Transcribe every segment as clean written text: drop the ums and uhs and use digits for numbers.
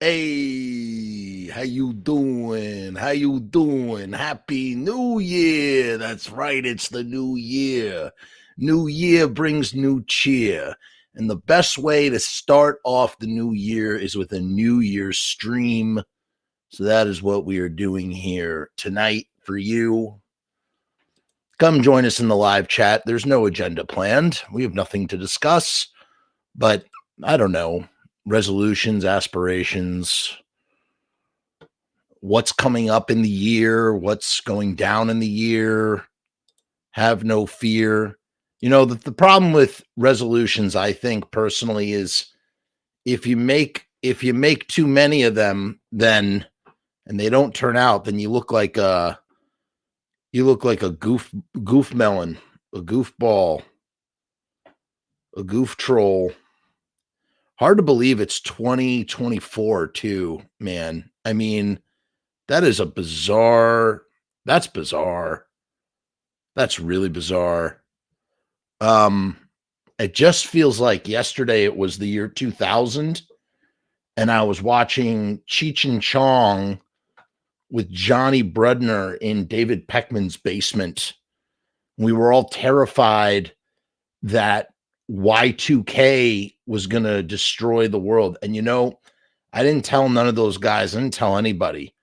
Hey, how you doing? How you doing? Happy New Year. That's right, it's the new year. New year brings new cheer. And the best way to start off the new year is with a New Year's stream. So that is what we are doing here tonight for you. Come join us in the live chat. There's no agenda planned. We have nothing to discuss, but I don't know, resolutions, aspirations, what's coming up in the year, what's going down in the year. Have no fear. You know, the problem with resolutions, I think personally, is if you make too many of them, then and they don't turn out, then you look like a goof melon, a goofball, a goof troll. Hard to believe it's 2024 too, man. I mean, that is a bizarre. That's bizarre. That's really bizarre. Um, it just feels like yesterday it was the year 2000, and I was watching Cheech and Chong with Johnny Brudner in David Peckman's basement. We were all terrified that Y2K was going to destroy the world. And I didn't tell none of those guys. I didn't tell anybody,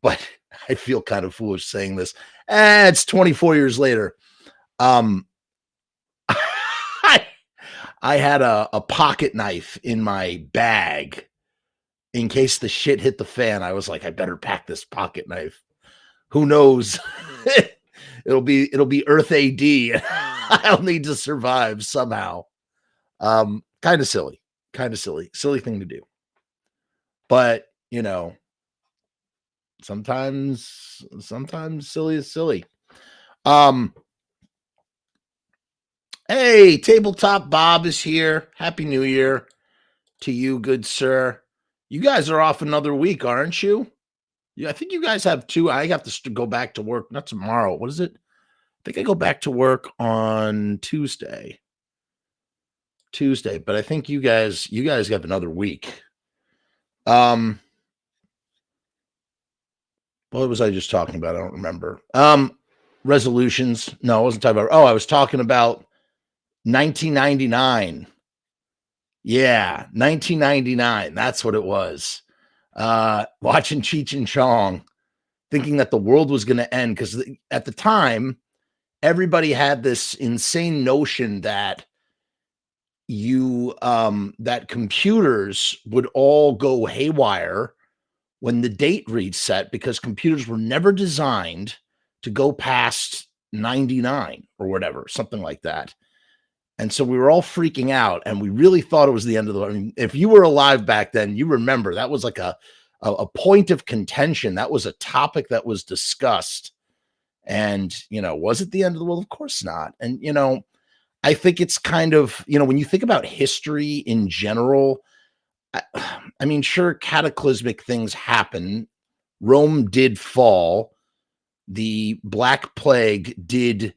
but I feel kind of foolish saying this. It's 24 years later. I, I had a pocket knife in my bag in case the shit hit the fan. I was like, I better pack this pocket knife. Who knows? it'll be Earth AD. I'll need to survive somehow. Kind of silly, silly thing to do. But sometimes silly is silly. Hey, Tabletop Bob is here. Happy New Year to you, good sir. You guys are off another week, aren't you? Yeah, I think you guys have two. I have to go back to work, not tomorrow. What is it? I think I go back to work on Tuesday, but I think you guys have another week. What was I just talking about? I don't remember. Resolutions. No, I wasn't talking about. Oh, I was talking about 1999. Yeah, 1999. That's what it was. Watching Cheech and Chong, thinking that the world was going to end, because at the time, everybody had this insane notion that that computers would all go haywire when the date reset, because computers were never designed to go past 99 or whatever, something like that. And so we were all freaking out, and we really thought it was the end of the world. I mean, if you were alive back then, you remember that was like a point of contention. That was a topic that was discussed. And, was it the end of the world? Of course not. And, I think it's kind of, when you think about history in general, I mean, sure, cataclysmic things happen. Rome did fall. The Black Plague did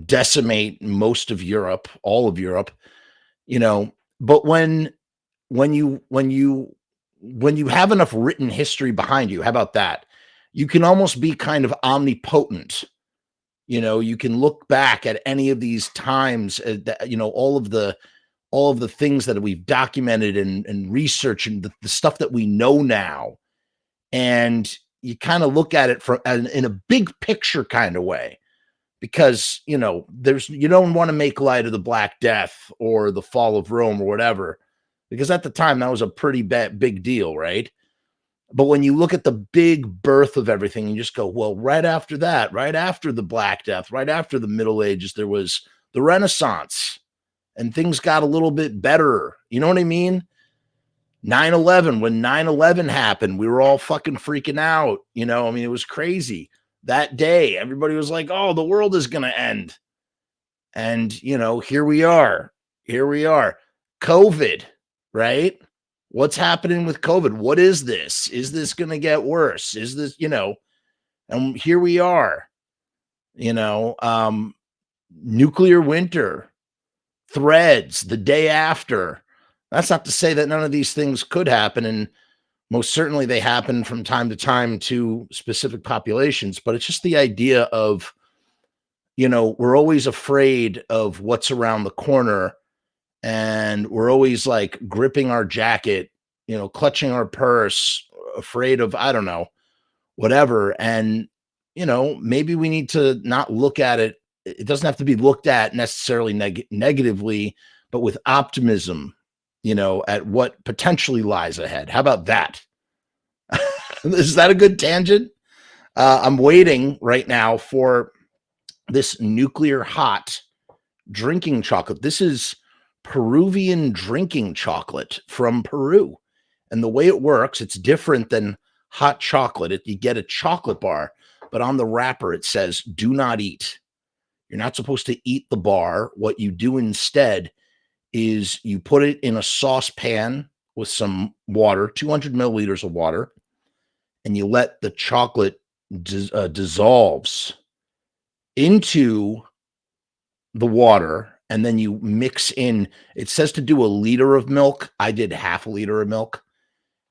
decimate most of Europe, all of Europe, but when you have enough written history behind you, how about that? You can almost be kind of omnipotent. You can look back at any of these times, all of the things that we've documented and researched, and the stuff that we know now, and you kind of look at it in a big picture kind of way. Because you don't want to make light of the Black Death or the fall of Rome or whatever, because at the time that was a pretty big deal, right? But when you look at the big birth of everything, you just go, well, right after that, right after the Black Death, right after the Middle Ages, there was the Renaissance, and things got a little bit better. You know what I mean? 9/11, when 9/11 happened, we were all fucking freaking out. I mean, it was crazy. That day, everybody was like, oh, the world is going to end. And, here we are. COVID, right? What's happening with COVID? What is this? Is this going to get worse? Is this, and here we are, nuclear winter, Threads the day after. That's not to say that none of these things could happen. And Most certainly they happen from time to time to specific populations, but it's just the idea of, we're always afraid of what's around the corner, and we're always like gripping our jacket, clutching our purse, afraid of, I don't know, whatever. And, maybe we need to not look at it. It doesn't have to be looked at necessarily negatively, but with optimism, at what potentially lies ahead. How about that? Is that a good tangent? I'm waiting right now for this nuclear hot drinking chocolate. This is Peruvian drinking chocolate from Peru. And the way it works, it's different than hot chocolate. You get a chocolate bar, but on the wrapper, it says, do not eat. You're not supposed to eat the bar. What you do instead is you put it in a saucepan with some water, 200 milliliters of water, and you let the chocolate dissolves into the water, and then you mix in. It says to do a liter of milk. I did half a liter of milk,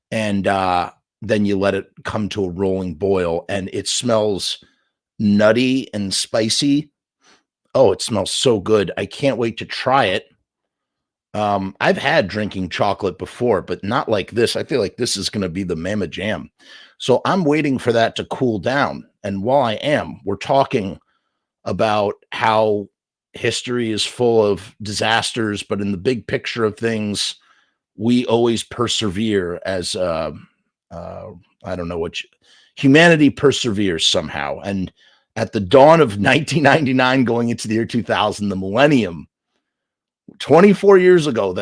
and then you let it come to a rolling boil, and it smells nutty and spicy. Oh, it smells so good. I can't wait to try it. I've had drinking chocolate before, but not like this. I feel like this is going to be the mamma jam. So I'm waiting for that to cool down. And while I am, we're talking about how history is full of disasters, but in the big picture of things, we always persevere as I don't know humanity perseveres somehow. And at the dawn of 1999, going into the year 2000, the millennium, 24 years ago,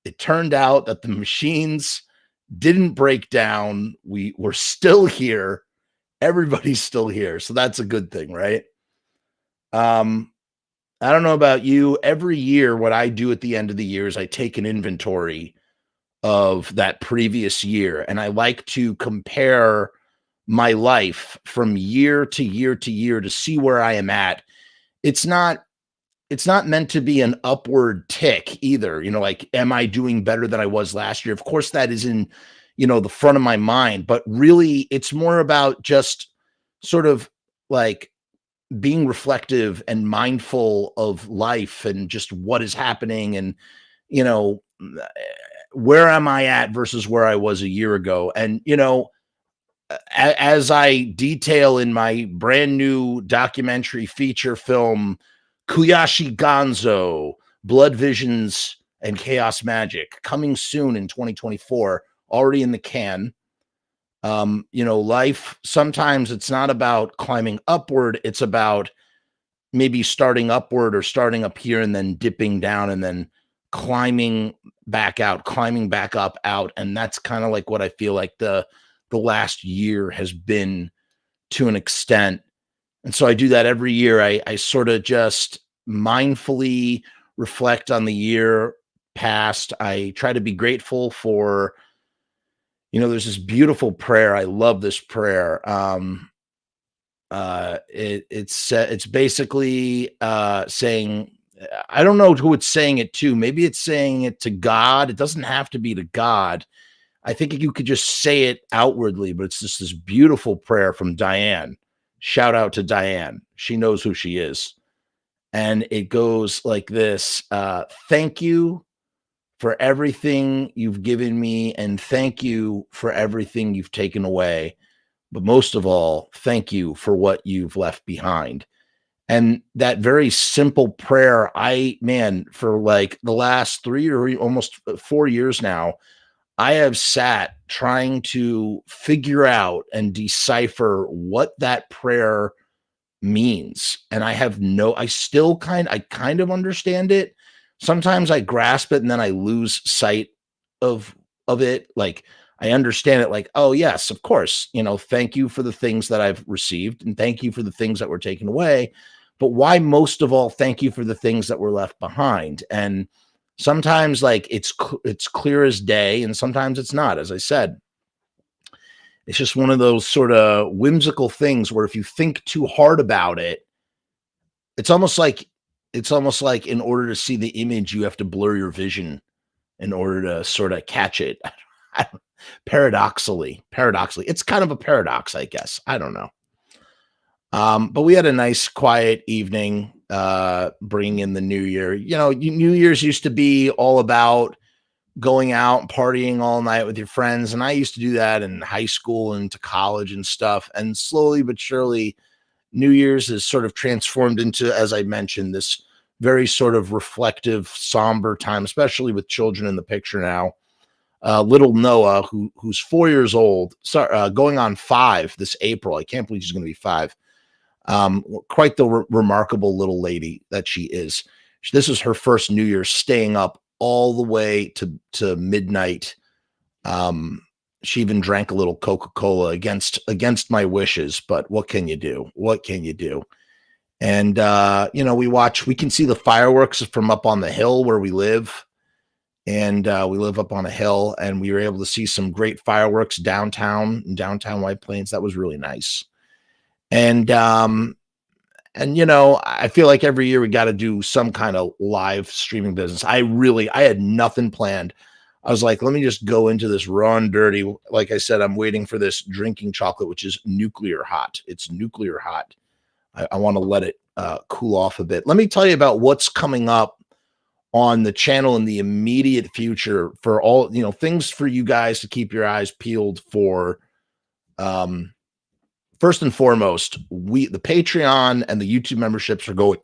it turned out that the machines didn't break down. We were still here. Everybody's still here. So that's a good thing, right? I don't know about you. Every year, what I do at the end of the year is I take an inventory of that previous year, and I like to compare my life from year to year to year to see where I am at. It's not meant to be an upward tick either. Like, am I doing better than I was last year? Of course, that is in, the front of my mind, but really it's more about just sort of like being reflective and mindful of life and just what is happening, and, where am I at versus where I was a year ago. And, as I detail in my brand new documentary feature film, Kuyashi Gonzo, Blood Visions and Chaos Magic, coming soon in 2024, already in the can. Life, sometimes it's not about climbing upward. It's about maybe starting upward or starting up here and then dipping down and then climbing back out, climbing back up, out. And that's kind of like what I feel like the last year has been to an extent. And so I do that every year. I sort of just mindfully reflect on the year past. I try to be grateful for, there's this beautiful prayer. I love this prayer. It's basically saying, I don't know who it's saying it to. Maybe it's saying it to God. It doesn't have to be to God. I think you could just say it outwardly, but it's just this beautiful prayer from Diane. Shout out to Diane. She knows who she is. And it goes like this. Thank you for everything you've given me, and thank you for everything you've taken away. But most of all, thank you for what you've left behind. And that very simple prayer, for like the last 3 or almost 4 years now, I have sat trying to figure out and decipher what that prayer means. And I kind of understand it. Sometimes I grasp it and then I lose sight of it. Like, I understand it like, oh yes, of course, thank you for the things that I've received and thank you for the things that were taken away. But why most of all, thank you for the things that were left behind. And sometimes like it's clear as day, and sometimes it's not. As I said, it's just one of those sort of whimsical things where if you think too hard about it, it's almost like in order to see the image, you have to blur your vision in order to sort of catch it. Paradoxically, it's kind of a paradox, I guess. I don't know. But we had a nice quiet evening, bringing in the new year. New Year's used to be all about going out and partying all night with your friends. And I used to do that in high school and to college and stuff. And slowly but surely, New Year's has sort of transformed into, as I mentioned, this very sort of reflective, somber time, especially with children in the picture now. Little Noah, who's 4 years old, going on 5 this April. I can't believe she's going to be 5. Quite the remarkable little lady that she is. This is her first New Year's staying up all the way to midnight. She even drank a little Coca-Cola against my wishes, but what can you do? What can you do? And we can see the fireworks from up on the hill where we live. And we live up on a hill, and we were able to see some great fireworks in downtown White Plains. That was really nice. And I feel like every year we got to do some kind of live streaming business. I had nothing planned. I was like, let me just go into this raw and dirty. Like I said, I'm waiting for this drinking chocolate, which is nuclear hot. It's nuclear hot. I want to let it cool off a bit. Let me tell you about what's coming up on the channel in the immediate future for all, things for you guys to keep your eyes peeled for. First and foremost, the Patreon and the YouTube memberships are going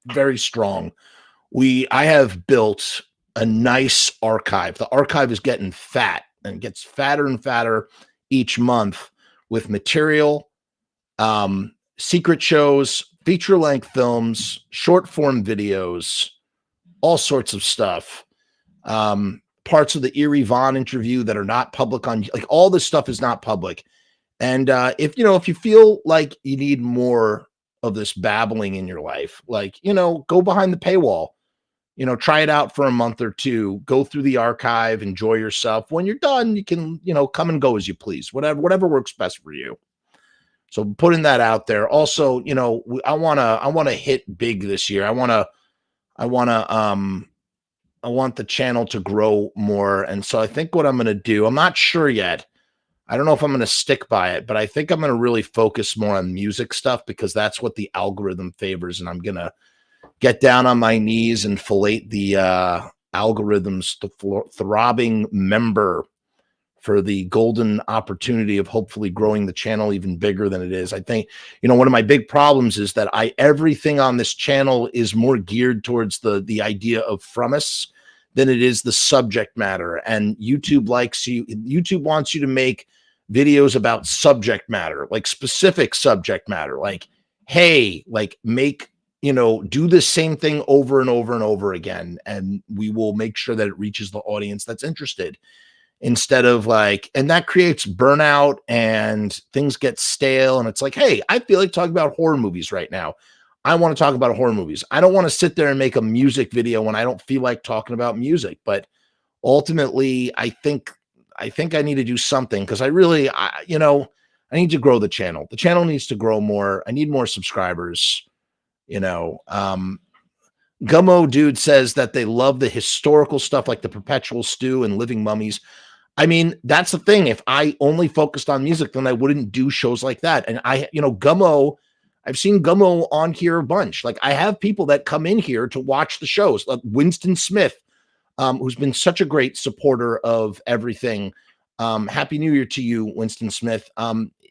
very strong. I have built a nice archive. The archive is getting fat and gets fatter and fatter each month with material, secret shows, feature-length films, short-form videos, all sorts of stuff. Parts of the Erie Vaughn interview that are not public all this stuff is not public. And if you feel like you need more of this babbling in your life, go behind the paywall, try it out for a month or two, go through the archive, enjoy yourself. When you're done, you can, come and go as you please, whatever works best for you. So putting that out there. Also, I want to hit big this year. I want the channel to grow more. And so I think what I'm going to do, I'm not sure yet. I don't know if I'm going to stick by it, but I think I'm going to really focus more on music stuff because that's what the algorithm favors. And I'm going to get down on my knees and fillet the algorithms, the throbbing member for the golden opportunity of hopefully growing the channel even bigger than it is. I think, one of my big problems is that everything on this channel is more geared towards the idea of Frumess than it is the subject matter. And YouTube wants you to make videos about subject matter, like specific subject matter, like, hey, do the same thing over and over and over again. And we will make sure that it reaches the audience that's interested instead of and that creates burnout and things get stale. And it's like, hey, I feel like talking about horror movies right now. I want to talk about horror movies. I don't want to sit there and make a music video when I don't feel like talking about music. But ultimately, I think I need to do something because I need to grow the channel. The channel needs to grow more. I need more subscribers. Gummo Dude says that they love the historical stuff like the Perpetual Stew and Living Mummies. I mean, that's the thing. If I only focused on music, then I wouldn't do shows like that. And Gummo, I've seen Gummo on here a bunch. I have people that come in here to watch the shows, like Winston Smith, who's been such a great supporter of everything. Happy New Year to you, Winston Smith.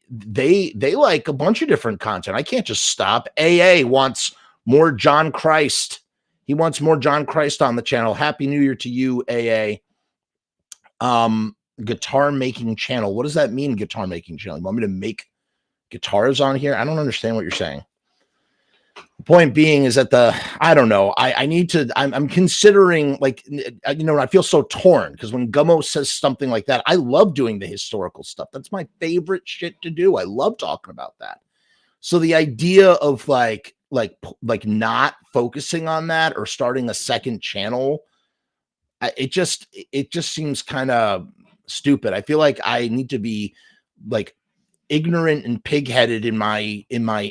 They like a bunch of different content. I can't just stop. AA wants more John Christ. He wants more John Christ on the channel. Happy New Year to you, AA. Guitar making channel. What does that mean, guitar making channel? You want me to make guitars on here? I don't understand what you're saying. The point being is that I don't know. I'm considering I feel so torn because when Gummo says something like that, I love doing the historical stuff. That's my favorite shit to do. I love talking about that. So the idea of not focusing on that or starting a second channel, it just seems kind of stupid. I feel like I need to be ignorant and pig-headed in my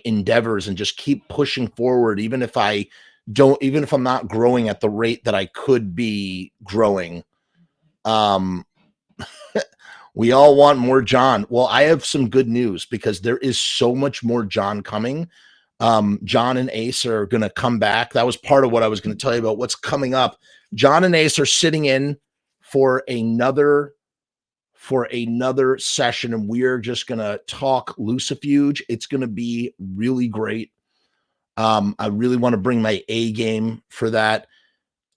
endeavors and just keep pushing forward, even if I'm not growing at the rate that I could be growing. We all want more John. Well, I have some good news because there is so much more John coming. John and Ace are going to come back. That was part of what I was going to tell you about what's coming up. John and Ace are sitting in for another session, and we're just going to talk Lucifuge. It's going to be really great. I really want to bring my A game for that.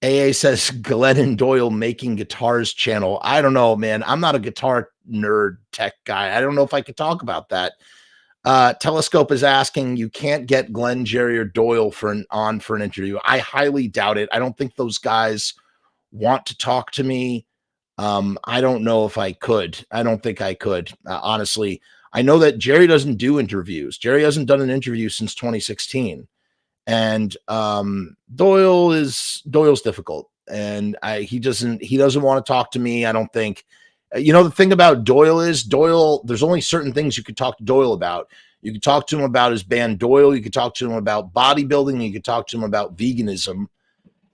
AA says Glenn and Doyle making guitars channel. I don't know, man. I'm not a guitar nerd tech guy. I don't know if I could talk about that. Telescope is asking, you can't get Glenn, Jerry, or Doyle for an interview. I highly doubt it. I don't think those guys want to talk to me. I don't know if I could. I don't think I could. Honestly, I know that Jerry doesn't do interviews. Jerry hasn't done an interview since 2016. And Doyle's difficult, and he doesn't want to talk to me. I don't think. The thing about Doyle is there's only certain things you could talk to Doyle about. You could talk to him about his band Doyle. You could talk to him about bodybuilding. You could talk to him about veganism,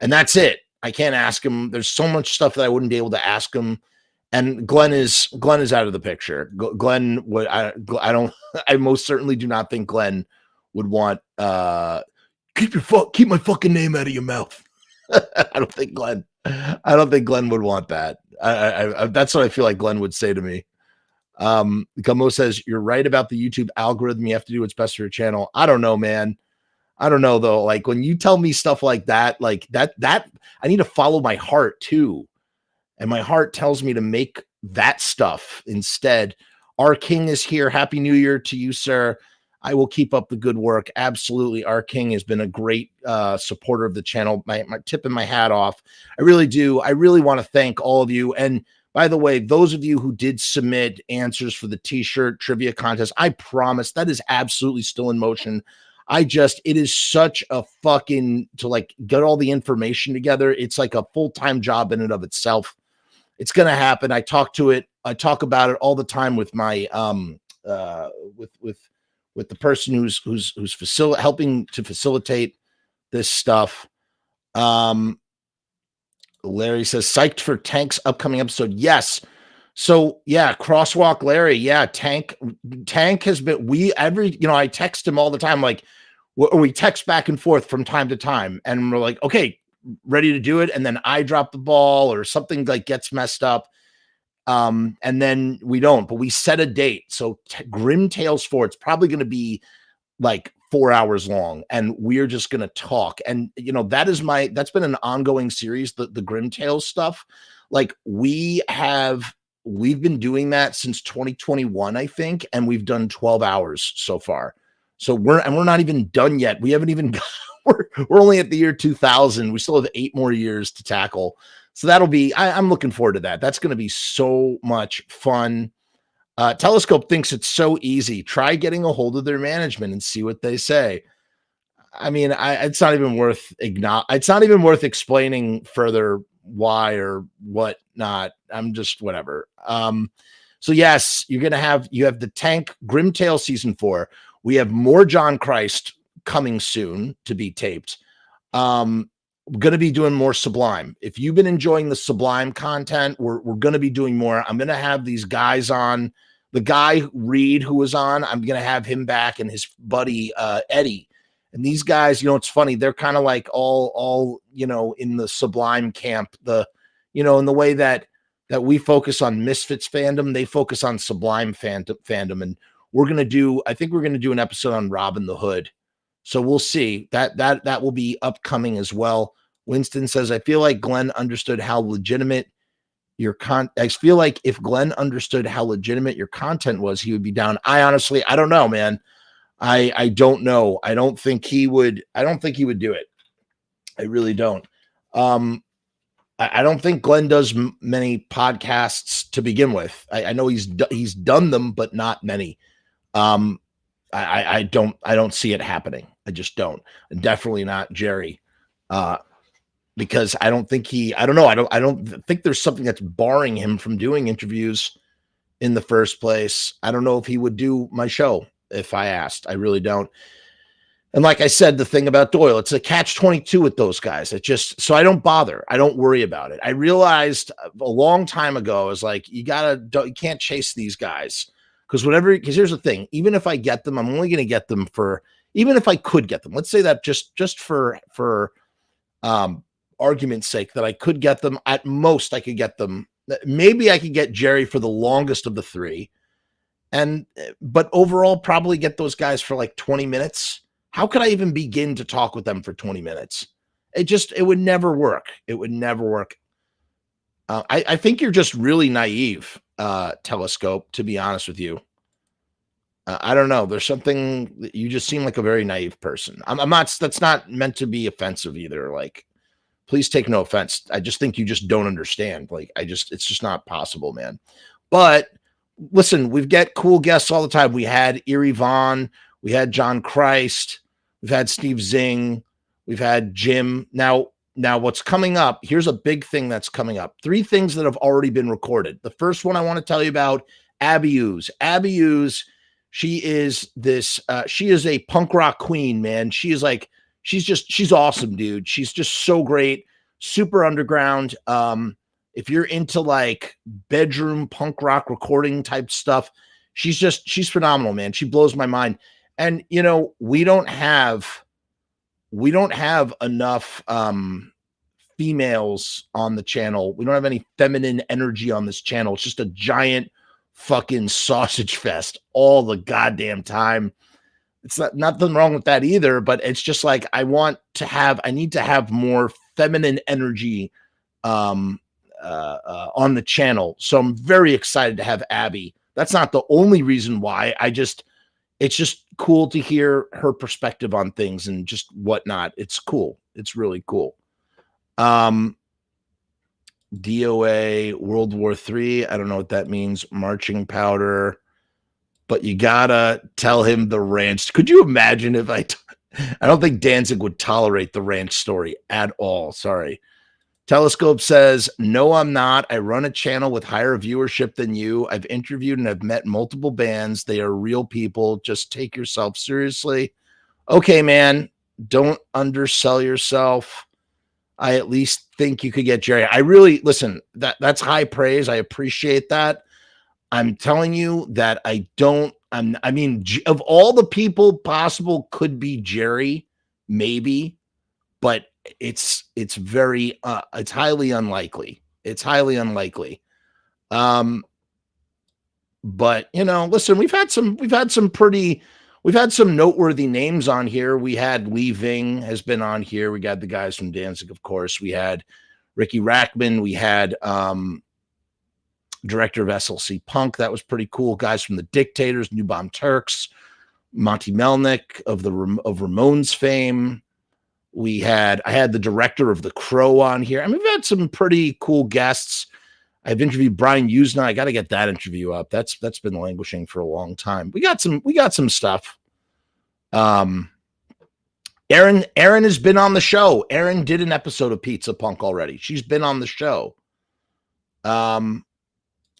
and that's it. I can't ask him. There's so much stuff that I wouldn't be able to ask him. And Glenn is out of the picture. Glenn would I don't I most certainly do not think Glenn would want keep my fucking name out of your mouth. I don't think Glenn would want that. I that's what I feel like Glenn would say to me. Gummo says, you're right about the YouTube algorithm. You have to do what's best for your channel. I don't know, man. I don't know though. Like when you tell me stuff like that I need to follow my heart too. And my heart tells me to make that stuff instead. Our King is here. Happy New Year to you, sir. I will keep up the good work. Absolutely. Our King has been a great supporter of the channel. My tipping my hat off. I really do. I really want to thank all of you. And by the way, those of you who did submit answers for the t-shirt trivia contest, I promise that is absolutely still in motion. It is such a fucking, to like get all the information together. It's like a full-time job in and of itself. It's going to happen. I talk about it all the time with my, with the person who's helping to facilitate this stuff. Larry says, psyched for Tank's upcoming episode. Yes. So yeah, Crosswalk Larry. Yeah, Tank has been, I text him all the time, like, we text back and forth from time to time, and we're like, okay, ready to do it. And then I drop the ball or something like gets messed up. And then we don't, but we set a date. So Grim Tales 4, it's probably going to be like 4 hours long, and we're just going to talk. And that's been an ongoing series, the Grim Tales stuff. Like we've been doing that since 2021, I think. And we've done 12 hours so far. So we're not even done yet. We haven't even we're only at the year 2000. We still have 8 more years to tackle. So that'll be, I'm looking forward to that. That's going to be so much fun. Telescope thinks it's so easy. Try getting a hold of their management and see what they say. I mean, it's not even worth explaining further why or what not. I'm just whatever. So yes, you have the Tank Grimtail season 4. We have more John Christ coming soon to be taped. Going to be doing more Sublime. If you've been enjoying the Sublime content, we're going to be doing more. I'm going to have these guys on. The guy Reed who was on, I'm going to have him back, and his buddy Eddie. And these guys, it's funny. They're kind of like all in the Sublime camp. In the way that we focus on Misfits fandom, they focus on Sublime fandom. And I think we're going to do an episode on Robin the Hood. So we'll see. That will be upcoming as well. Winston says, I feel like Glenn understood how legitimate I feel like if Glenn understood how legitimate your content was, he would be down. I don't know, man. I don't know. I don't think he would do it. I really don't. I don't think Glenn does many podcasts to begin with. I know he's done them, but not many. I don't see it happening. I just don't. And definitely not Jerry. Because I don't think I don't think there's something that's barring him from doing interviews in the first place. I don't know if he would do my show if I asked. I really don't. And like I said, the thing about Doyle, it's a catch-22 with those guys. It just, so I don't bother. I don't worry about it. I realized a long time ago, I was like, you can't chase these guys. Because here's the thing, even if I get them, I'm only going to get them for, even if I could get them, let's say that just for argument's sake, that I could get them, at most I could get them. Maybe I could get Jerry for the longest of the three. But overall, probably get those guys for like 20 minutes. How could I even begin to talk with them for 20 minutes? It would never work. It would never work. I think you're just really naive, Telescope, to be honest with you. I don't know. There's something, you just seem like a very naive person. I'm not, that's not meant to be offensive either. Like, please take no offense. I just think you just don't understand. Like, it's just not possible, man. But listen, we've got cool guests all the time. We had Erie Vaughn, we had John Christ, we've had Steve Zing, we've had Jim. Now what's coming up, here's a big thing that's coming up. 3 things that have already been recorded. The first one I want to tell you about, Abby Ooze. Abby Ooze, she is a punk rock queen, man. She's awesome, dude. She's just so great, super underground. If you're into like bedroom punk rock recording type stuff, she's phenomenal, man. She blows my mind. And you know, we don't have enough females on the channel. We don't have any feminine energy on this channel. It's just a giant fucking sausage fest all the goddamn time. It's nothing wrong with that either, but it's just like I need to have more feminine energy on the channel. So I'm very excited to have Abby. That's not the only reason why. It's just cool to hear her perspective on things and just whatnot. It's cool. It's really cool. DOA World War III. I don't know what that means. Marching powder. But you gotta tell him the ranch. Could you imagine if I don't think Danzig would tolerate the ranch story at all. Sorry. Telescope says, no, I'm not. I run a channel with higher viewership than you. I've interviewed and I've met multiple bands. They are real people. Just take yourself seriously. Okay, man. Don't undersell yourself. I at least think you could get Jerry. I really, listen, that's high praise. I appreciate that. I'm telling you that I mean, of all the people possible, could be Jerry, maybe, but it's very, it's highly unlikely. It's highly unlikely. But you know, listen, we've had some noteworthy names on here. We had Lee Ving has been on here. We got the guys from Danzig, of course. We had Ricky Rackman. We had, director of SLC Punk. That was pretty cool. Guys from the Dictators, New Bomb Turks, Monty Melnick of Ramones fame. I had the director of The Crow on here. I mean, we've had some pretty cool guests. I've interviewed Brian Usna. I got to get that interview up. That's been languishing for a long time. We got some stuff. Erin has been on the show. Erin did an episode of Pizza Punk already. She's been on the show.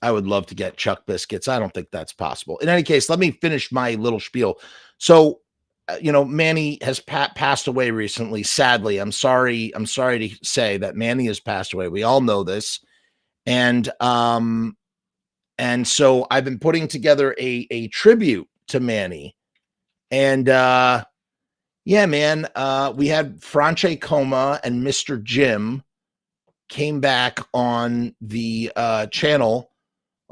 I would love to get Chuck Biscuits. I don't think that's possible. In any case, let me finish my little spiel. So, you know, Manny has passed away recently. Sadly, I'm sorry to say that Manny has passed away. We all know this. And so I've been putting together a tribute to Manny. And yeah, man, we had Franche Coma and Mr. Jim came back on the channel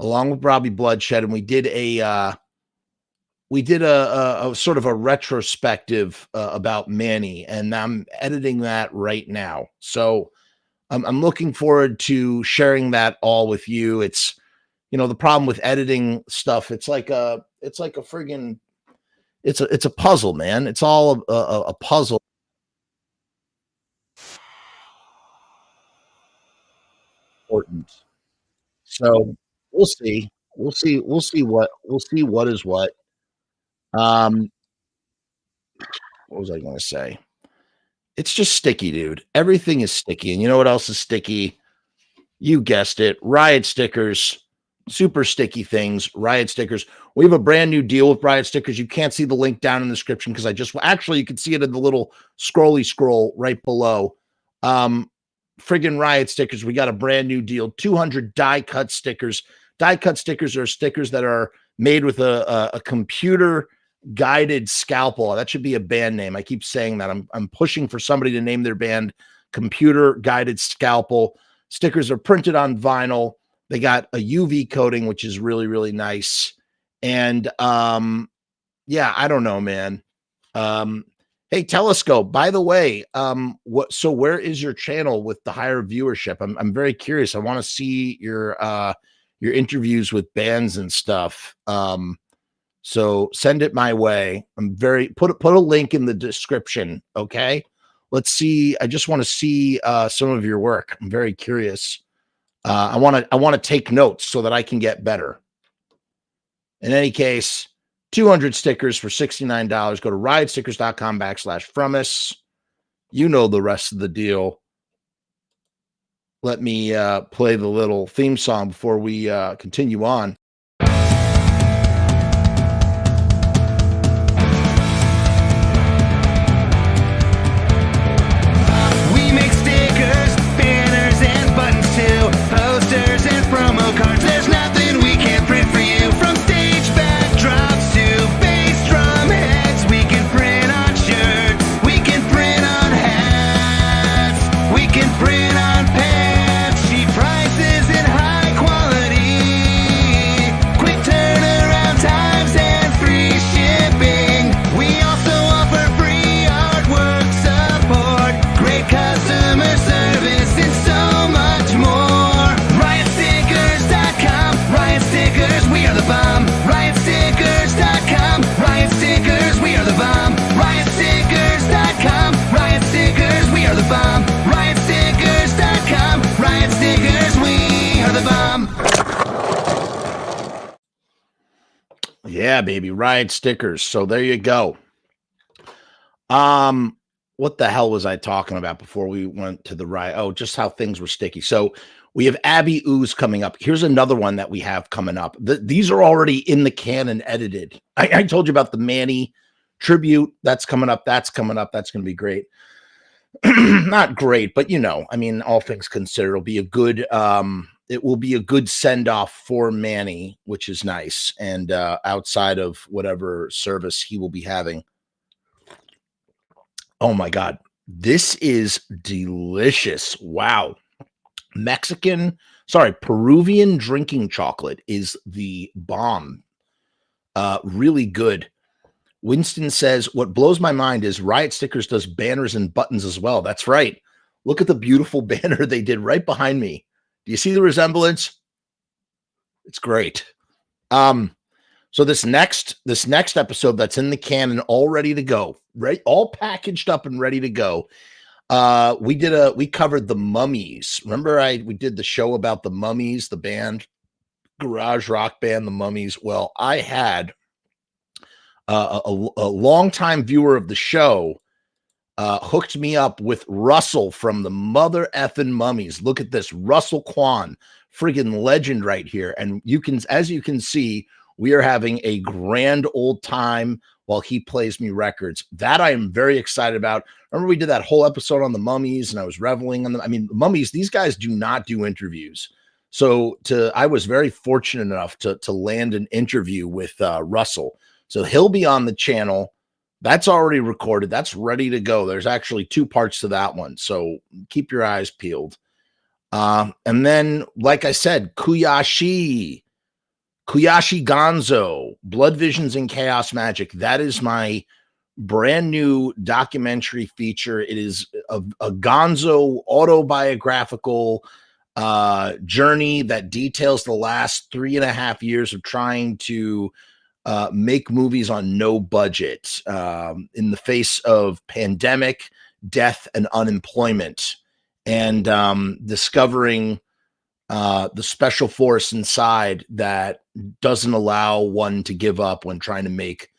along with Robbie Bloodshed, and we did a sort of a retrospective about Manny, and I'm editing that right now. So I'm looking forward to sharing that all with you. It's, you know, the problem with editing stuff. It's like a friggin', it's a puzzle, man. It's all a puzzle. Important. So we'll see. We'll see what is what. What was I going to say? It's just sticky, dude. Everything is sticky. And you know what else is sticky? You guessed it. Riot stickers. super sticky things, Riot stickers. We have a brand new deal with Riot stickers. You can't see the link down in the description because I just actually you can see it in the little scrolly scroll right below. Friggin' Riot stickers. We got a brand new deal. 200 die cut stickers. Die cut stickers are stickers that are made with a computer guided scalpel. That should be a band name. I keep saying that. I'm pushing for somebody to name their band Computer Guided Scalpel. Stickers are printed on vinyl. They got a UV coating, which is really, really nice. And yeah, I don't know, man. Hey, Telescope, by the way, so where is your channel with the higher viewership? I'm very curious. I want to see your interviews with bands and stuff. So send it my way. Put a link in the description. Okay. Let's see. I just want to see some of your work. I'm very curious. I want to take notes so that I can get better. In any case, 200 stickers for $69. Go to riotstickers.com/Frumess. You know the rest of the deal. Let me play the little theme song before we continue on. We make stickers, banners, and buttons too. Posters and promo cards. There's nothing we can't print for you. From stage backdrops to bass drum heads. We can print on shirts. We can print on hats. We can print on pants. Cheap prices and high quality. Quick turnaround times and free shipping. We also offer free artwork support. Great customer service and so much more. RiotStickers.com. Riot Stickers, we are the bomb. RiotStickers.com. Riot Stickers, we are the bomb. RiotStickers.com. Riot Stickers, we are the bomb. RiotStickers.com. Riot Stickers, we are the bomb. Yeah, baby, Riot stickers. So there you go. What the hell was I talking about before we went to the Riot? Oh, just how things were sticky. So we have Abby Ooze coming up. Here's another one that we have coming up. These are already in the can and edited. I told you about the Manny tribute. That's coming up. That's coming up. That's going to be great. Not great, but I mean, all things considered, it'll be a good, it will be a good send off for Manny, which is nice. And outside of whatever service he will be having. Oh my God. This is delicious. Wow. Peruvian drinking chocolate is the bomb. Really good. Winston says, what blows my mind is Riot Stickers does banners and buttons as well. That's right. Look at the beautiful banner they did right behind me. Do you see the resemblance? It's great. So this next episode that's in the can and all ready to go, right? All packaged up and ready to go. We covered the Mummies. Remember we did the show about the Mummies, the band, garage rock band, the Mummies. Well, I had a longtime viewer of the show hooked me up with Russell from the mother effing Mummies. Look at this, Russell Kwan, friggin' legend right here. And as you can see, we are having a grand old time while he plays me records. That I am very excited about. Remember we did that whole episode on the Mummies and I was reveling on them. I mean, the Mummies, these guys do not do interviews. So I was very fortunate enough to land an interview with Russell. So he'll be on the channel. That's already recorded. That's ready to go. There's actually 2 parts to that one. So keep your eyes peeled. And then, like I said, Kuyashi Gonzo, Blood Visions and Chaos Magic. That is my brand new documentary feature. It is a Gonzo autobiographical journey that details the last 3.5 years of trying to make movies on no budget in the face of pandemic, death, and unemployment, and discovering the special force inside that doesn't allow one to give up when trying to make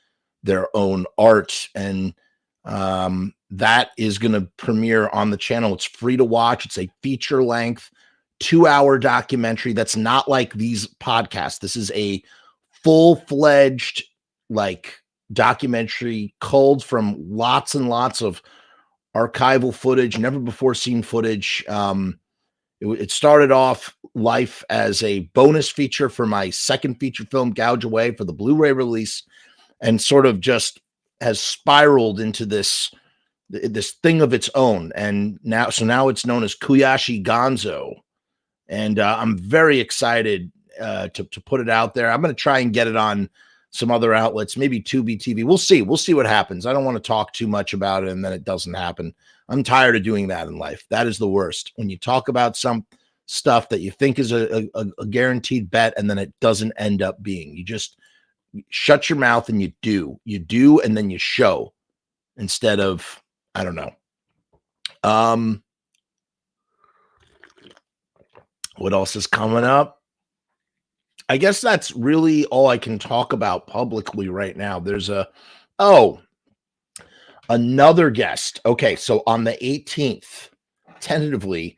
their own art. And that is going to premiere on the channel. It's free to watch. It's a feature length 2-hour documentary that's not like these podcasts. This is a full-fledged like documentary culled from lots and lots of archival footage, never before seen footage. It started off life as a bonus feature for my second feature film, Gouge Away, for the Blu-ray release, and sort of just has spiraled into this thing of its own. And now it's known as Kuyashi Gonzo. And I'm very excited to put it out there. I'm going to try and get it on some other outlets, maybe Tubi TV. We'll see. We'll see what happens. I don't want to talk too much about it and then it doesn't happen. I'm tired of doing that in life. That is the worst. When you talk about some stuff that you think is a guaranteed bet and then it doesn't end up being. You just shut your mouth and you do, and then you show instead of, I don't know. What else is coming up? I guess that's really all I can talk about publicly right now. There's another guest. Okay, so on the 18th, tentatively,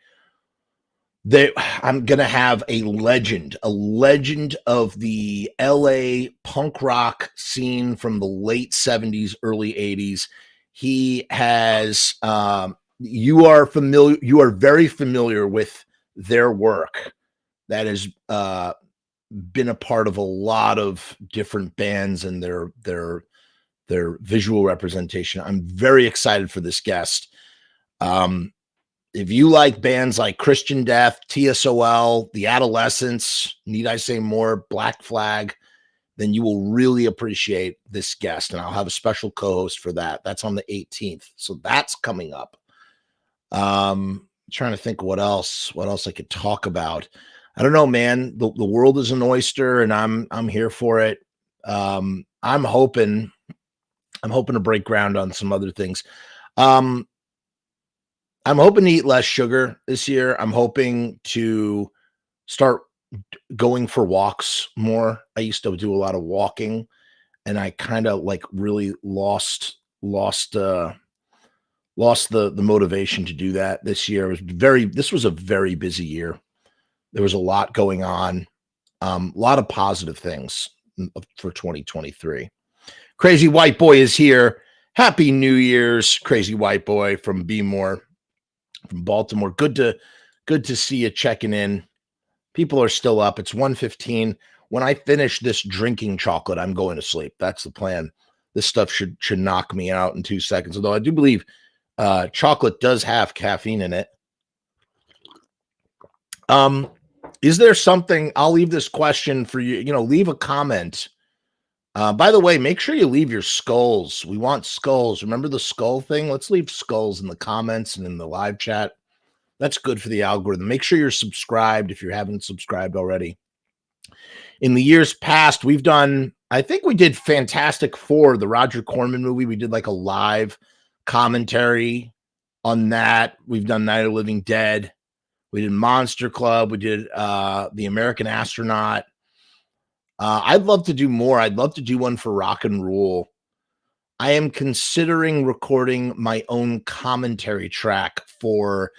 I'm gonna have a legend of the LA punk rock scene from the late 70s, early 80s. He has you are very familiar with their work. That has been a part of a lot of different bands and their visual representation. I'm very excited for this guest. If you like bands like Christian Death, TSOL, The Adolescents, need I say more, Black Flag, then you will really appreciate this guest. And I'll have a special co-host for that. That's on the 18th. So that's coming up. Trying to think what else I could talk about. I don't know, man. The world is an oyster and I'm here for it. I'm hoping to break ground on some other things. I'm hoping to eat less sugar this year. I'm hoping to start going for walks more. I used to do a lot of walking and I kind of like really lost the motivation to do that this year. This was a very busy year. There was a lot going on, a lot of positive things for 2023. Crazy White Boy is here. Happy New Year's, Crazy White Boy from Be More, from Baltimore. Good to see you checking in. People are still up. It's 1:15. When I finish this drinking chocolate, I'm going to sleep. That's the plan. This stuff should knock me out in 2 seconds. Although I do believe chocolate does have caffeine in it. Is there something? I'll leave this question for you. Leave a comment. By the way, make sure you leave your skulls. We want skulls. Remember the skull thing? Let's leave skulls in the comments and in the live chat. That's good for the algorithm. Make sure you're subscribed if you haven't subscribed already. In the years past, I think we did Fantastic Four, the Roger Corman movie. We did like a live commentary on that. We've done Night of the Living Dead. We did Monster Club. We did The American Astronaut. I'd love to do more. I'd love to do one for Rock and Roll. I am considering recording my own commentary track for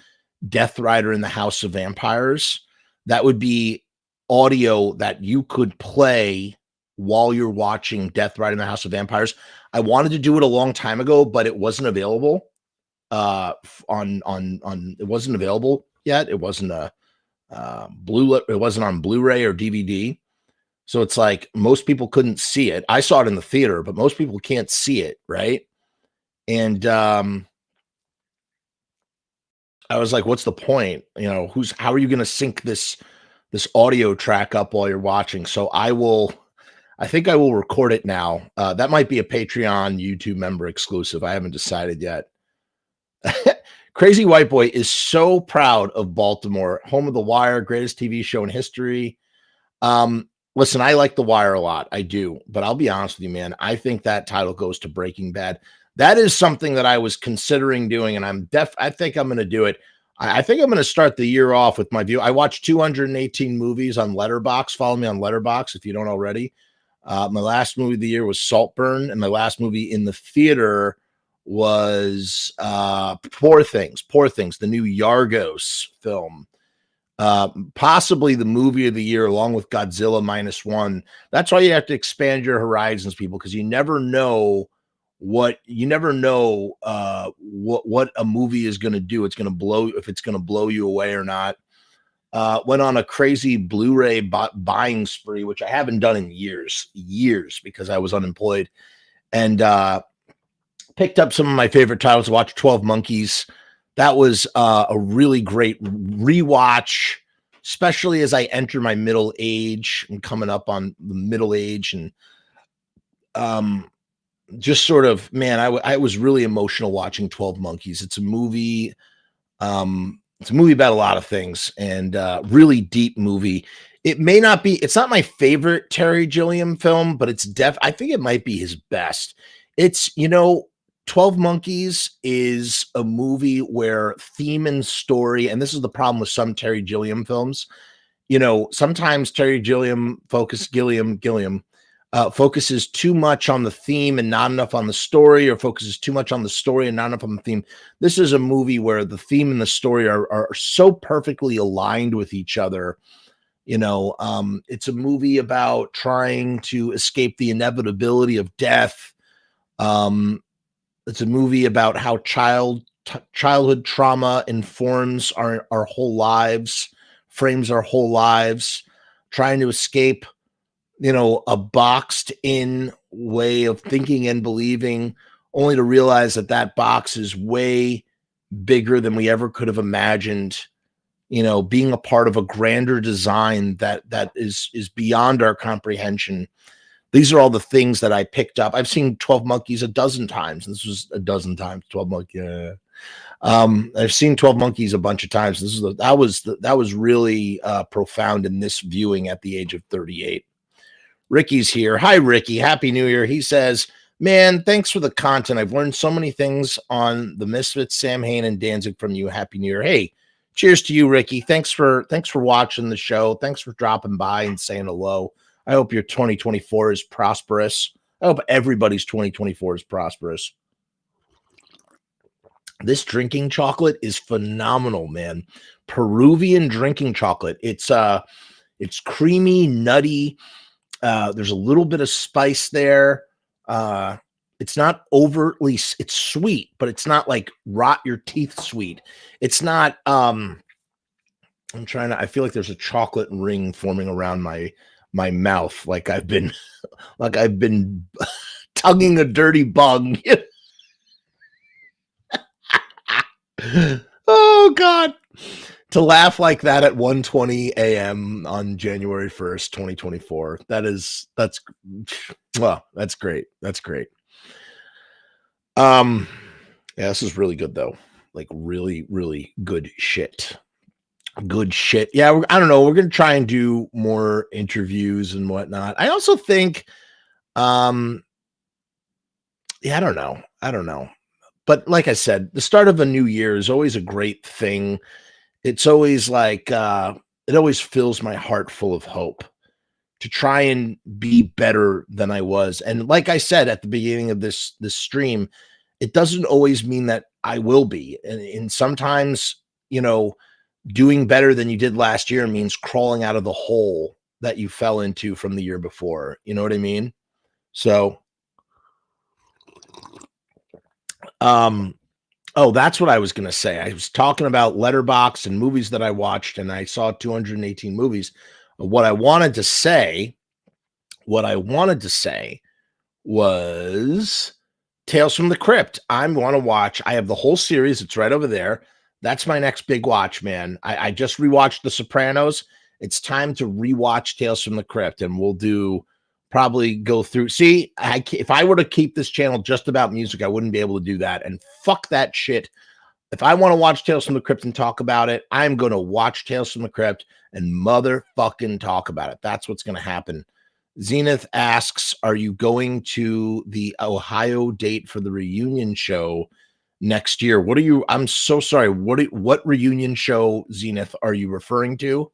Death Rider in the House of Vampires. That would be audio that you could play while you're watching Death Rider in the House of Vampires. I wanted to do it a long time ago, but it wasn't available it wasn't available yet. It wasn't it wasn't on Blu-ray or DVD. So it's like most people couldn't see it. I saw it in the theater, but most people can't see it, right? And I was like, what's the point? How are you going to sync this audio track up while you're watching? So I think I will record it now. That might be a Patreon YouTube member exclusive. I haven't decided yet. Crazy White Boy is so proud of Baltimore, home of The Wire, greatest TV show in history. Listen, I like The Wire a lot. I do. But I'll be honest with you, man. I think that title goes to Breaking Bad. That is something that I was considering doing, and I think I'm going to do it. I think I'm going to start the year off with my view. I watched 218 movies on Letterboxd. Follow me on Letterboxd if you don't already. My last movie of the year was Saltburn, and my last movie in the theater was Poor Things, the new Yargos film. Possibly the movie of the year, along with Godzilla -1. That's why you have to expand your horizons, people, because you never know what a movie is going to do. It's going to blow if it's going to blow you away or not. Went on a crazy Blu-ray buying spree, which I haven't done in years because I was unemployed, and picked up some of my favorite titles. Watched 12 Monkeys. That was a really great rewatch, especially as I enter my middle age and coming up on the middle age, and just sort of, man, I was really emotional watching 12 Monkeys. It's a movie. It's a movie about a lot of things, and really deep movie. It's not my favorite Terry Gilliam film, but I think it might be his best. It's, 12 Monkeys is a movie where theme and story, and this is the problem with some Terry Gilliam films. Sometimes Terry Gilliam focuses too much on the theme and not enough on the story, or focuses too much on the story and not enough on the theme. This is a movie where the theme and the story are so perfectly aligned with each other. It's a movie about trying to escape the inevitability of death. It's a movie about how childhood trauma informs our whole lives, frames our whole lives, trying to escape, a boxed in way of thinking and believing, only to realize that box is way bigger than we ever could have imagined. Being a part of a grander design that is beyond our comprehension. These are all the things that I picked up. I've seen 12 Monkeys a dozen times. This was a dozen times. 12 Monkeys. I've seen 12 Monkeys a bunch of times. That was really profound in this viewing at the age of 38. Ricky's here. Hi, Ricky. Happy New Year. He says, man, thanks for the content. I've learned so many things on the Misfits, Sam Hain, and Danzig from you. Happy New Year. Hey, cheers to you, Ricky. Thanks for watching the show. Thanks for dropping by and saying hello. I hope your 2024 is prosperous. I hope everybody's 2024 is prosperous. This drinking chocolate is phenomenal, man. Peruvian drinking chocolate. It's creamy, nutty. There's a little bit of spice there. It's not overtly, it's sweet, but it's not like rot your teeth sweet. It's not, I feel like there's a chocolate ring forming around my mouth. Like I've been tugging a dirty bung. Oh God. To laugh like that at 1:20 a.m. on January 1st, 2024. That's great. That's great. Yeah, this is really good though. Like really, really good shit. Good shit. Yeah, I don't know. We're gonna try and do more interviews and whatnot. I also think, yeah, I don't know. But like I said, the start of a new year is always a great thing. It's always like it always fills my heart full of hope to try and be better than I was. And like I said at the beginning of this stream, it doesn't always mean that I will be. And sometimes, doing better than you did last year means crawling out of the hole that you fell into from the year before. You know what I mean? So, oh, that's what I was going to say. I was talking about Letterboxd and movies that I watched, and I saw 218 movies. What I wanted to say was Tales from the Crypt. I want to watch. I have the whole series. It's right over there. That's my next big watch, man. I just rewatched The Sopranos. It's time to rewatch Tales from the Crypt, and we'll probably go through. See, if I were to keep this channel just about music, I wouldn't be able to do that. And fuck that shit. If I want to watch Tales from the Crypt and talk about it, I'm going to watch Tales from the Crypt and motherfucking talk about it. That's what's going to happen. Zenith asks, are you going to the Ohio date for the reunion show next year? I'm so sorry. What reunion show, Zenith, are you referring to?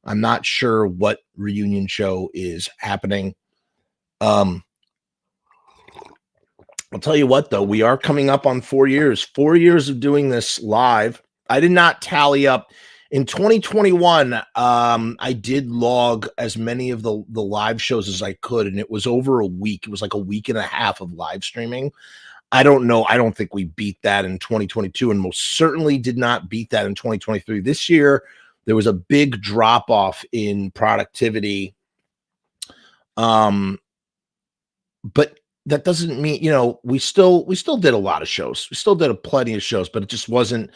I'm not sure what reunion show is happening. I'll tell you what, though, we are coming up on 4 years of doing this live. I did not tally up In 2021, I did log as many of the live shows as I could, and it was over a week. It was like a week and a half of live streaming. I don't know. I don't think we beat that in 2022, and most certainly did not beat that in 2023. This year, there was a big drop off in productivity. But that doesn't mean, we still did a lot of shows. We still did a plenty of shows, but it just wasn't.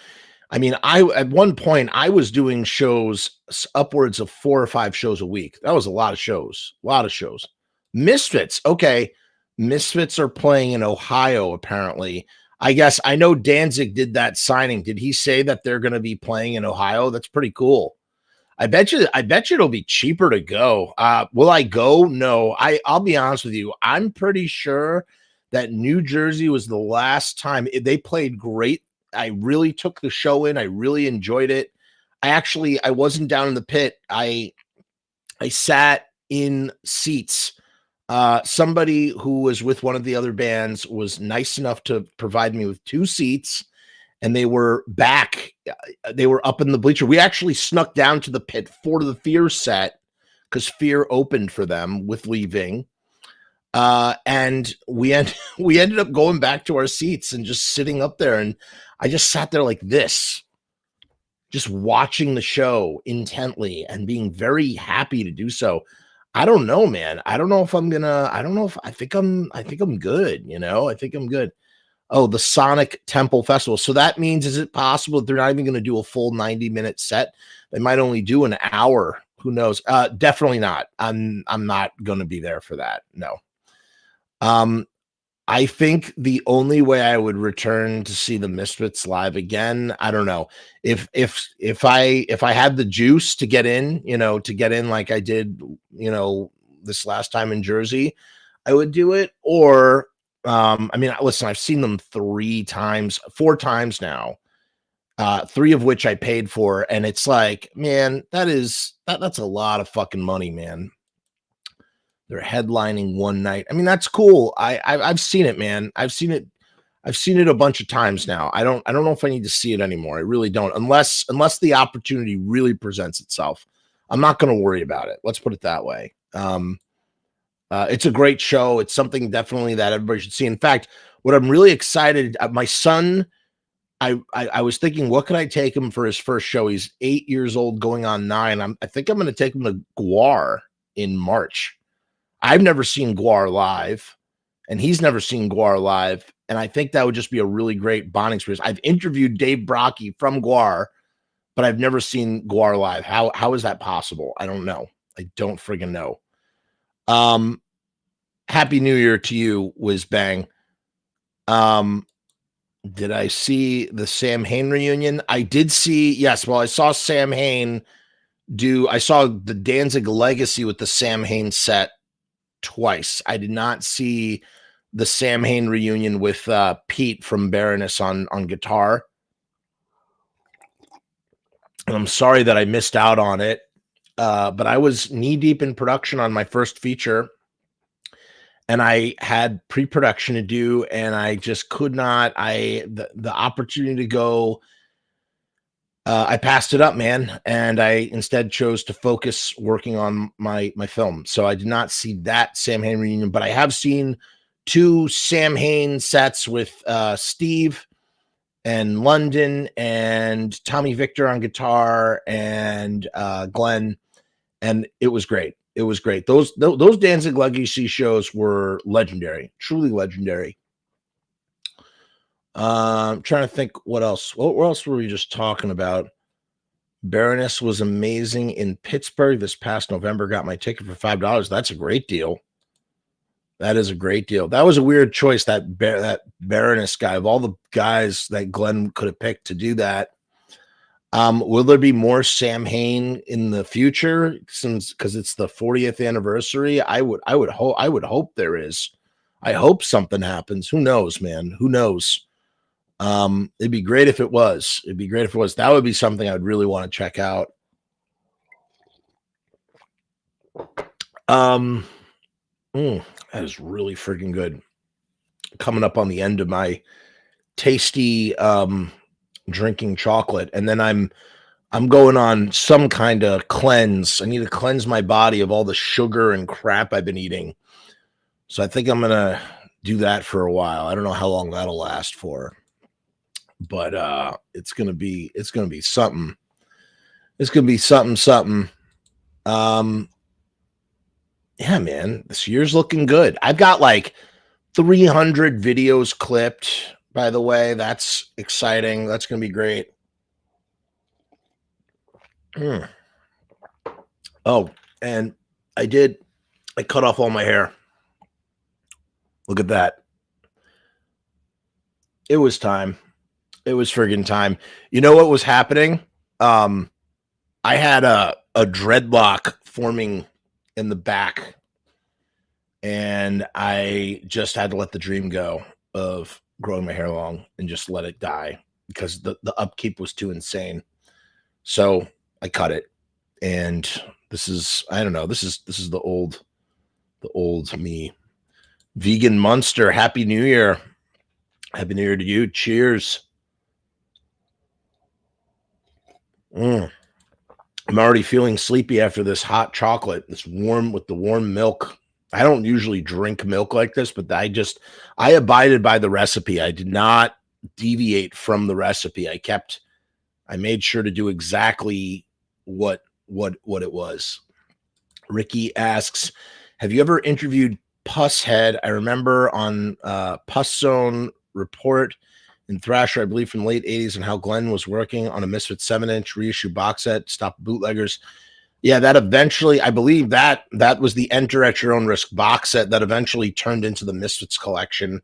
I mean, at one point I was doing shows upwards of 4 or 5 shows a week. That was a lot of shows. A lot of shows. Misfits. Okay. Misfits are playing in Ohio, apparently. I guess I know Danzig did that signing. Did he say that they're going to be playing in Ohio? That's pretty cool. I bet you it'll be cheaper to go. Will I go? No. I'll be honest with you. I'm pretty sure that New Jersey was the last time they played great. I really took the show in. I really enjoyed it. I wasn't down in the pit. I sat in seats. Somebody who was with one of the other bands was nice enough to provide me with 2 seats, and they were back. They were up in the bleacher. We actually snuck down to the pit for the Fear set because Fear opened for them with Leaving. And we ended up going back to our seats and just sitting up there. And I just sat there like this, just watching the show intently and being very happy to do so. I don't know, man. I don't know if I'm gonna, I don't know if I think I'm good, I think I'm good. Oh, the Sonic Temple Festival. So that means, is it possible that they're not even going to do a full 90-minute set? They might only do an hour. Who knows? Definitely not. I'm not going to be there for that. No. I think the only way I would return to see the Misfits live again, I don't know. If I had the juice to get in, like I did, this last time in Jersey, I would do it. Or listen, I've seen them 4 times now, 3 of which I paid for. And it's like, man, that's a lot of fucking money, man. They're headlining one night. I mean, that's cool. I've seen it, man. I've seen it a bunch of times now. I don't know if I need to see it anymore. I really don't, unless the opportunity really presents itself. I'm not going to worry about it. Let's put it that way. It's a great show. It's something definitely that everybody should see. In fact, what I'm really excited, my son, I was thinking, what could I take him for his first show? He's 8 years old, going on 9. I think I'm going to take him to Guar in March. I've never seen Guar live, and he's never seen Guar live. And I think that would just be a really great bonding experience. I've interviewed Dave Brockie from Guar, but I've never seen Guar live. How is that possible? I don't know. I don't friggin' know. Happy New Year to you, Whiz Bang. Did I see the Sam Hain reunion? I did see, yes. Well, I saw Sam Hain I saw the Danzig Legacy with the Sam Hain set twice. I did not see the Sam Hain reunion with Pete from Baroness on guitar. And I'm sorry that I missed out on it. But I was knee deep in production on my first feature, and I had pre-production to do, and I just could not. The opportunity to go, I passed it up, man, and I instead chose to focus working on my film. So I did not see that Sam Hain reunion, but I have seen 2 Sam Hain sets with Steve and London and Tommy Victor on guitar and Glenn, and it was great. It was great. Those Danzig Legacy shows were legendary, truly legendary. I'm trying to think what else. What else were we just talking about? Baroness was amazing in Pittsburgh this past November. Got my ticket for $5. That's a great deal. That is a great deal. That was a weird choice, that Baroness guy. Of all the guys that Glenn could have picked to do that. Will there be more Sam Hain in the future? Because it's the 40th anniversary. I would hope there is. I hope something happens. Who knows, man? Who knows? It'd be great if it was. That would be something I'd really want to check out. That is really freaking good. Coming up on the end of my tasty drinking chocolate, and then I'm I'm going on some kind of cleanse. I need to cleanse my body of all the sugar and crap I've been eating. So I think I'm gonna do that for a while. I don't know how long that'll last for, but it's gonna be something. It's gonna be something. Um, yeah, man, this year's looking good. I've got like 300 videos clipped, by the way. That's exciting. That's gonna be great. Mm. Oh, and I cut off all my hair. Look at that. It was time. It was friggin' time. You know what was happening? Um, I had a dreadlock forming in the back, and I just had to let the dream go of growing my hair long and just let it die because the upkeep was too insane. So I cut it, and this is I don't know. This is the old me. Vegan Monster. Happy New Year. Happy New Year to you. Cheers. Mm. I'm already feeling sleepy after this hot chocolate. This warm with the warm milk. I don't usually drink milk like this, but I abided by the recipe. I did not deviate from the recipe. I made sure to do exactly what it was. Ricky asks, have you ever interviewed Pusshead? I remember on Puss Zone Report in Thrasher, I believe from the late 80s, and how Glenn was working on a Misfit 7-inch reissue box set, Stop Bootleggers. Yeah, that eventually, I believe that was the Enter at Your Own Risk box set that eventually turned into the Misfits collection.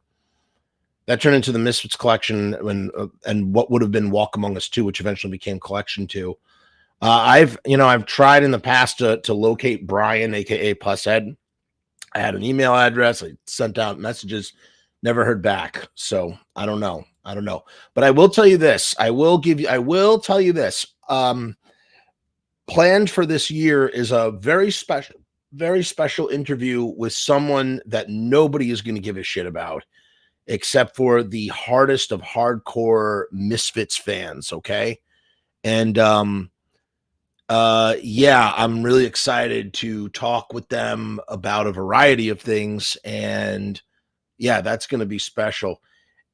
That turned into the Misfits collection and what would have been Walk Among Us 2, which eventually became Collection 2. I've tried in the past to locate Brian, aka Pusshead. I had an email address. I sent out messages, never heard back. So I don't know. But I will tell you this. I will tell you this. Planned for this year is a very special interview with someone that nobody is going to give a shit about, except for the hardest of hardcore Misfits fans. Okay. And yeah, I'm really excited to talk with them about a variety of things. And yeah, that's going to be special.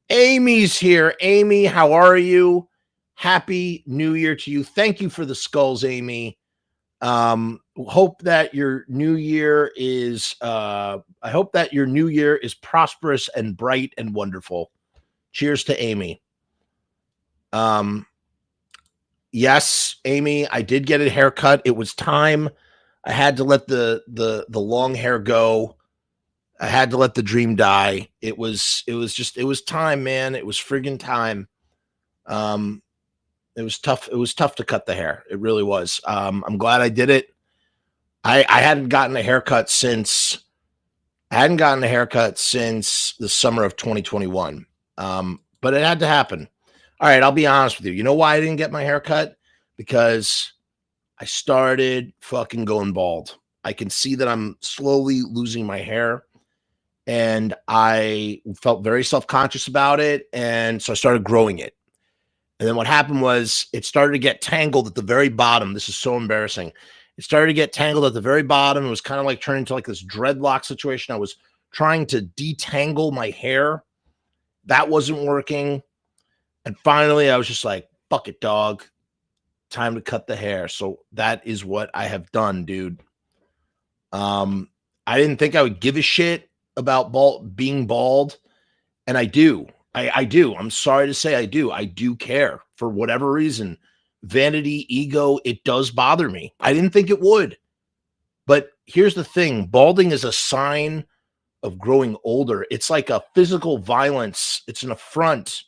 Amy's here. Amy, how are you? Happy New Year to you. Thank you for the skulls, Amy. Hope that your new year is prosperous and bright and wonderful. Cheers to Amy. Yes, Amy, I did get a haircut. It was time. I had to let the long hair go. I had to let the dream die. It was time, man. It was friggin' time. It was tough. It was tough to cut the hair. It really was. I'm glad I did it. I hadn't gotten a haircut since the summer of 2021. But it had to happen. All right, I'll be honest with you. You know why I didn't get my haircut? Because I started fucking going bald. I can see that I'm slowly losing my hair, and I felt very self-conscious about it, and so I started growing it. And then what happened was it started to get tangled at the very bottom. This is so embarrassing. It started to get tangled at the very bottom. It was kind of like turning into like this dreadlock situation. I was trying to detangle my hair. That wasn't working. And finally, I was just like, fuck it, dog. Time to cut the hair. So that is what I have done, dude. I didn't think I would give a shit about being bald. And I do. I do. I'm sorry to say I do. I do care for whatever reason. Vanity, ego, it does bother me. I didn't think it would. But here's the thing. Balding is a sign of growing older. It's like a physical violence. It's an affront.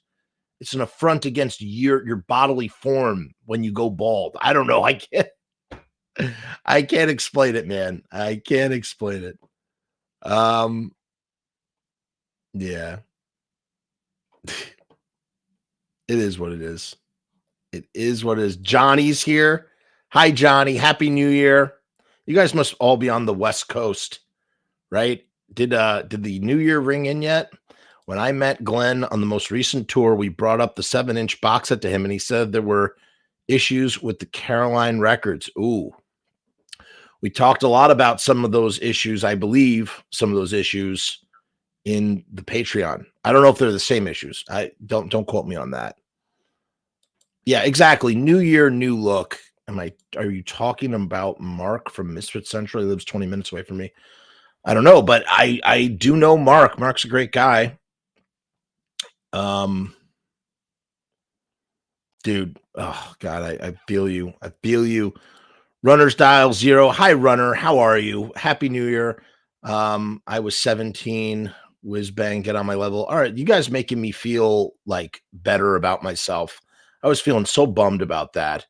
It's an affront against your bodily form when you go bald. I don't know. I can't explain it, man. I can't explain it. Yeah. It is what it is. It is what it is. Johnny's here. Hi, Johnny. Happy New Year. You guys must all be on the West Coast, right? Did the New Year ring in yet? When I met Glenn on the most recent tour, we brought up the 7-inch box set to him, and he said there were issues with the Caroline records. Ooh, we talked a lot about some of those issues. I believe some of those issues in the Patreon. I don't know if they're the same issues. I don't quote me on that. Yeah, exactly. New year, new look. Are you talking about Mark from Misfit Central? He lives 20 minutes away from me. I don't know, but I do know Mark. Mark's a great guy. Dude, oh God, I feel you. I feel you. Runner's Dial Zero. Hi, Runner. How are you? Happy New Year. I was 17. Whiz bang, get on my level. All right, you guys making me feel like better about myself. I was feeling so bummed about that.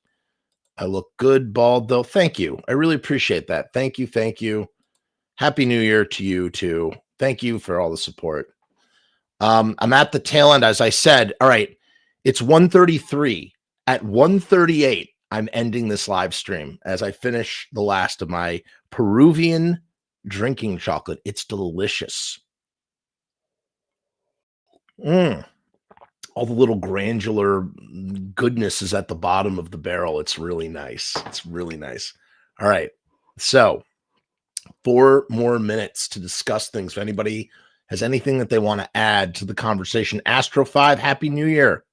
I look good, bald though. Thank you. I really appreciate that. Thank you. Thank you. Happy New Year to you too. Thank you for all the support. I'm at the tail end, as I said. All right, it's 1:33. At 1:38, I'm ending this live stream as I finish the last of my Peruvian drinking chocolate. It's delicious. All the little granular goodness is at the bottom of the barrel. It's really nice. It's really nice. All right. So 4 more minutes to discuss things. If anybody has anything that they want to add to the conversation, Astro 5, Happy New Year.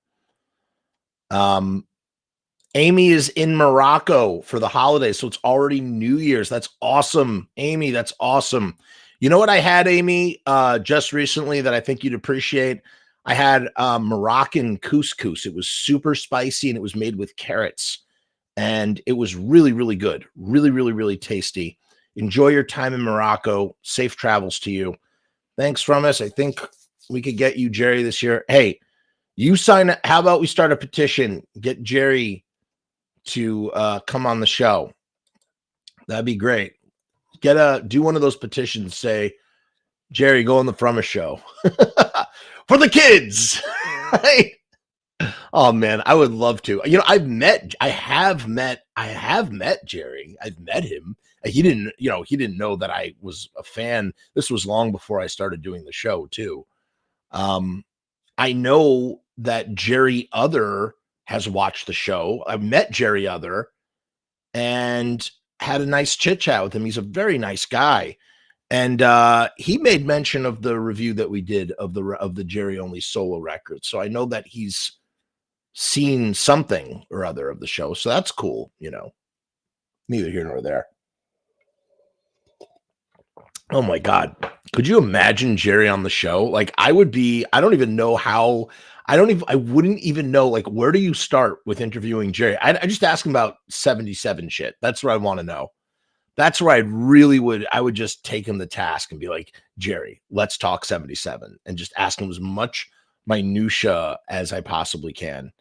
Amy is in Morocco for the holidays, so it's already New Year's. That's awesome. Amy, that's awesome. You know what I had, Amy, just recently that I think you'd appreciate? I had Moroccan couscous. It was super spicy and it was made with carrots. And it was really, really good. Really, really, really tasty. Enjoy your time in Morocco. Safe travels to you. Thanks, Frumess. I think we could get you Jerry this year. Hey, you sign up. How about we start a petition? Get Jerry to come on the show. That'd be great. Do one of those petitions. Say, Jerry, go on the Frumess show for the kids. Right? Oh man, I would love to. You know, I have met Jerry. I've met him. He didn't know that I was a fan. This was long before I started doing the show too. I know that Jerry Other has watched the show. I met Jerry Other and had a nice chit chat with him. He's a very nice guy. And he made mention of the review that we did of the Jerry Only solo record. So I know that he's seen something or other of the show. So that's cool, neither here nor there. Oh my God. Could you imagine Jerry on the show? Like I wouldn't even know, like, where do you start with interviewing Jerry? I just ask him about 77 shit. That's what I want to know. That's where I would just take him the task and be like, Jerry, let's talk 77 and just ask him as much minutia as I possibly can.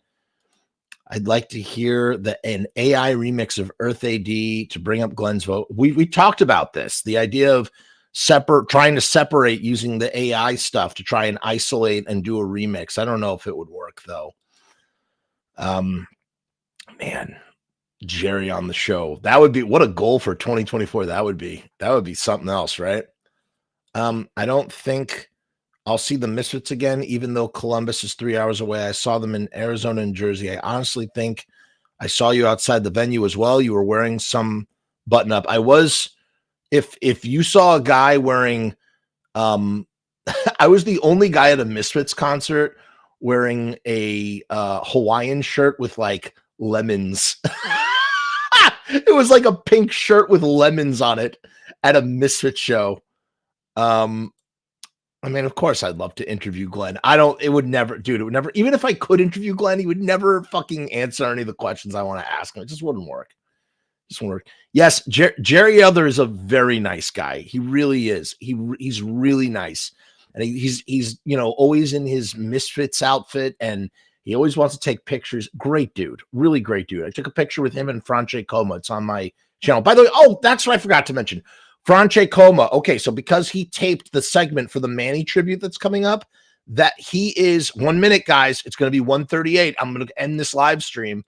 I'd like to hear an AI remix of Earth AD to bring up Glenn's vote. We talked about this, the idea of trying to separate using the AI stuff to try and isolate and do a remix. I don't know if it would work though. Man, Jerry on the show. That would be what a goal for 2024. That would be something else, right? I don't think I'll see the Misfits again, even though Columbus is 3 hours away. I saw them in Arizona and Jersey. I honestly think I saw you outside the venue as well. You were wearing some button up. I was, if you saw a guy wearing, I was the only guy at a Misfits concert wearing a Hawaiian shirt with like lemons. It was like a pink shirt with lemons on it at a Misfits show. I mean, of course, I'd love to interview Glenn. It would never, even if I could interview Glenn, he would never fucking answer any of the questions I want to ask him. It just wouldn't work. Yes, Jerry Other is a very nice guy. He really is. He's really nice. And he's always in his Misfits outfit and he always wants to take pictures. Great dude. Really great dude. I took a picture with him and Franche Coma. It's on my channel. By the way, that's what I forgot to mention. Franche Coma. Okay, so because he taped the segment for the Manny tribute that's coming up, that he is 1 minute, guys. It's going to be 1:38. I'm going to end this live stream.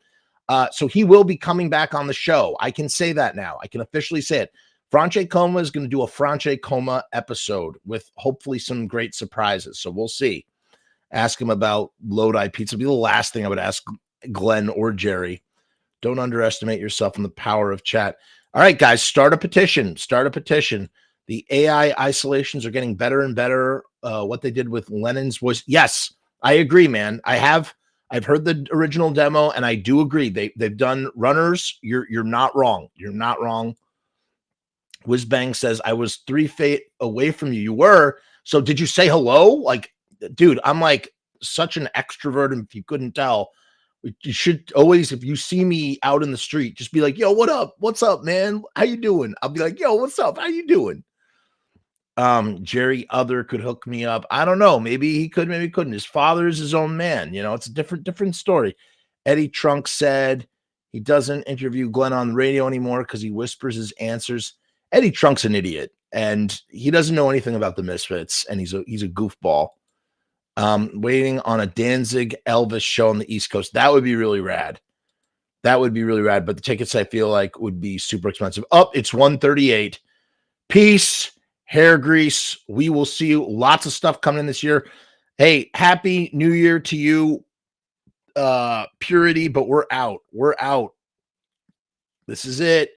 So he will be coming back on the show. I can say that now. I can officially say it. Franche Coma is going to do a Franche Coma episode with hopefully some great surprises. So we'll see. Ask him about Lodi Pizza. It'll be the last thing I would ask Glenn or Jerry. Don't underestimate yourself and the power of chat. All right, guys, start a petition. Start a petition. The AI isolations are getting better and better. What they did with Lennon's voice. Yes, I agree, man. I've heard the original demo, and I do agree. They've done runners. You're not wrong. You're not wrong. Whizbang says, I was 3 feet away from you. You were. So did you say hello? Like, dude, I'm like such an extrovert. And if you couldn't tell, you should always, if you see me out in the street, just be like, yo, what up? What's up, man? How you doing? I'll be like, yo, what's up? How you doing? Jerry Other could hook me up. I don't know. Maybe he could, maybe he couldn't. His father's his own man. You know, it's a different story. Eddie Trunk said he doesn't interview Glenn on the radio anymore because he whispers his answers. Eddie Trunk's an idiot, and he doesn't know anything about the Misfits, and he's a goofball. Waiting on a Danzig Elvis show on the East Coast. That would be really rad. That would be really rad. But the tickets, I feel like, would be super expensive. It's 138. Peace, hair grease. We will see you. Lots of stuff coming in this year. Hey, happy New Year to you, Purity. But we're out. We're out. This is it.